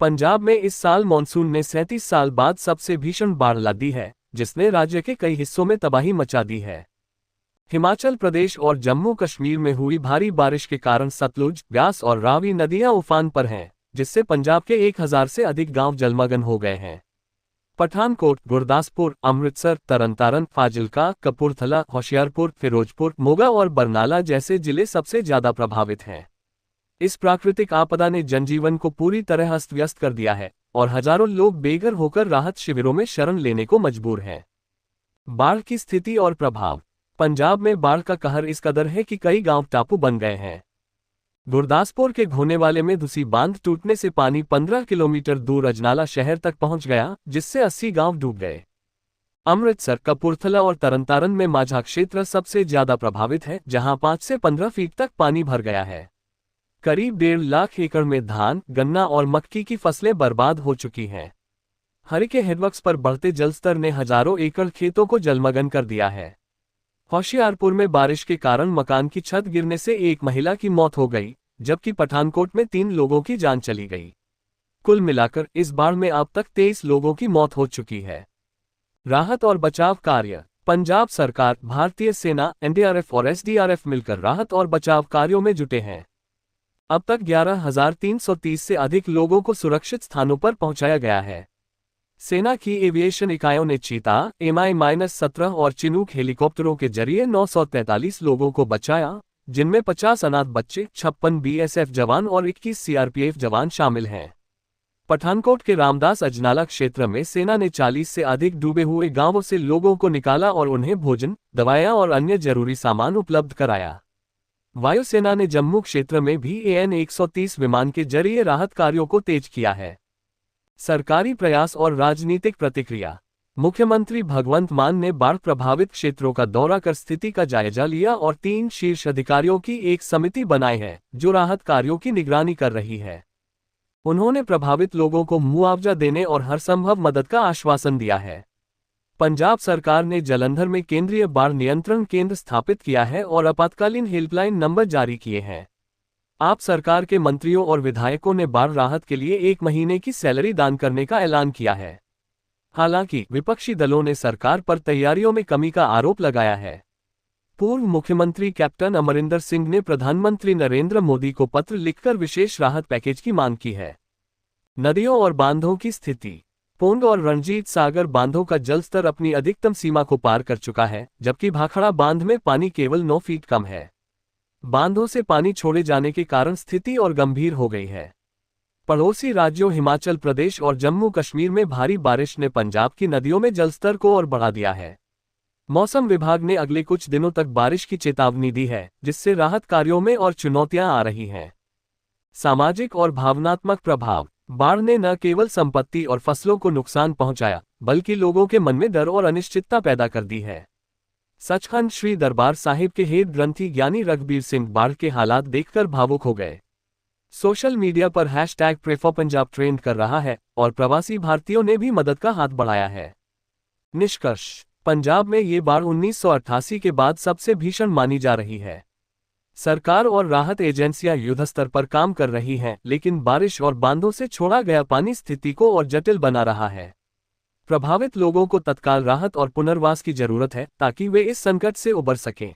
पंजाब में इस साल मॉनसून ने 37 साल बाद सबसे भीषण बाढ़ ला दी है, जिसने राज्य के कई हिस्सों में तबाही मचा दी है। हिमाचल प्रदेश और जम्मू कश्मीर में हुई भारी बारिश के कारण सतलुज, ब्यास और रावी नदियां उफान पर हैं, जिससे पंजाब के 1000 से अधिक गांव जलमग्न हो गए हैं। पठानकोट, गुरदासपुर, अमृतसर, तरनतारन, फाजिल्का, कपूरथला, होशियारपुर, फिरोजपुर, मोगा और बरनाला जैसे जिले सबसे ज्यादा प्रभावित हैं। इस प्राकृतिक आपदा ने जनजीवन को पूरी तरह अस्त व्यस्त कर दिया है और हजारों लोग बेघर होकर राहत शिविरों में शरण लेने को मजबूर हैं। बाढ़ की स्थिति और प्रभाव। पंजाब में बाढ़ का कहर इस कदर है कि कई गांव टापू बन गए हैं। गुरदासपुर के घोनेवाले में दूसी बांध टूटने से पानी 15 किलोमीटर दूर अजनाला शहर तक पहुंच गया, जिससे 80 गांव डूब गए। अमृतसर, कपूरथला और तरनतारन में माझा क्षेत्र सबसे ज्यादा प्रभावित है, जहां 5 से 15 फीट तक पानी भर गया है। करीब 1.5 लाख एकड़ में धान, गन्ना और मक्की की फसलें बर्बाद हो चुकी हैं। हरिके हेडवर्क्स पर बढ़ते जलस्तर ने हजारों एकड़ खेतों को जलमग्न कर दिया है। होशियारपुर में बारिश के कारण मकान की छत गिरने से एक महिला की मौत हो गई, जबकि पठानकोट में 3 लोगों की जान चली गई। कुल मिलाकर इस बाढ़ में अब तक 23 लोगों की मौत हो चुकी है। राहत और बचाव कार्य। पंजाब सरकार, भारतीय सेना, एनडीआरएफ और एसडीआरएफ मिलकर राहत और बचाव कार्यों में जुटे हैं। अब तक 11,330 से अधिक लोगों को सुरक्षित स्थानों पर पहुंचाया गया है। सेना की एविएशन इकाइयों ने चीता, MI-17 और चिनूक हेलीकॉप्टरों के जरिए 943 लोगों को बचाया, जिनमें 50 अनाथ बच्चे, 56 बीएसएफ जवान और 21 सीआरपीएफ जवान शामिल हैं। पठानकोट के रामदास अजनाला क्षेत्र में सेना ने 40 से अधिक डूबे हुए गांवों से लोगों को निकाला और उन्हें भोजन, दवाएं और अन्य जरूरी सामान उपलब्ध कराया। वायुसेना ने जम्मू क्षेत्र में भी AN-130 विमान के जरिए राहत कार्यों को तेज किया है। सरकारी प्रयास और राजनीतिक प्रतिक्रिया। मुख्यमंत्री भगवंत मान ने बाढ़ प्रभावित क्षेत्रों का दौरा कर स्थिति का जायजा लिया और 3 शीर्ष अधिकारियों की एक समिति बनाई है, जो राहत कार्यों की निगरानी कर रही है। उन्होंने प्रभावित लोगों को मुआवजा देने और हर संभव मदद का आश्वासन दिया है। पंजाब सरकार ने जालंधर में केंद्रीय बाढ़ नियंत्रण केंद्र स्थापित किया है और आपातकालीन हेल्पलाइन नंबर जारी किए हैं। आप सरकार के मंत्रियों और विधायकों ने बाढ़ राहत के लिए 1 महीने की सैलरी दान करने का ऐलान किया है। हालांकि विपक्षी दलों ने सरकार पर तैयारियों में कमी का आरोप लगाया है। पूर्व मुख्यमंत्री कैप्टन अमरिंदर सिंह ने प्रधानमंत्री नरेंद्र मोदी को पत्र लिखकर विशेष राहत पैकेज की मांग की है। नदियों और बांधों की स्थिति। पोंग और रणजीत सागर बांधों का जलस्तर अपनी अधिकतम सीमा को पार कर चुका है, जबकि भाखड़ा बांध में पानी केवल 9 फीट कम है। बांधों से पानी छोड़े जाने के कारण स्थिति और गंभीर हो गई है। पड़ोसी राज्यों हिमाचल प्रदेश और जम्मू कश्मीर में भारी बारिश ने पंजाब की नदियों में जलस्तर को और बढ़ा दिया है। मौसम विभाग ने अगले कुछ दिनों तक बारिश की चेतावनी दी है, जिससे राहत कार्यों में और चुनौतियां आ रही हैं। सामाजिक और भावनात्मक प्रभाव। बाढ़ ने न केवल संपत्ति और फसलों को नुकसान पहुंचाया, बल्कि लोगों के मन में डर और अनिश्चितता पैदा कर दी है। सचखंड श्री दरबार साहिब के हेड ग्रंथी ज्ञानी रघबीर सिंह बाढ़ के हालात देखकर भावुक हो गए। सोशल मीडिया पर #PrayForPunjab ट्रेंड कर रहा है और प्रवासी भारतीयों ने भी मदद का हाथ बढ़ाया है। निष्कर्ष। पंजाब में ये बाढ़ 1988 के बाद सबसे भीषण मानी जा रही है। सरकार और राहत एजेंसियां युद्धस्तर पर काम कर रही हैं, लेकिन बारिश और बांधों से छोड़ा गया पानी स्थिति को और जटिल बना रहा है। प्रभावित लोगों को तत्काल राहत और पुनर्वास की जरूरत है, ताकि वे इस संकट से उबर सकें।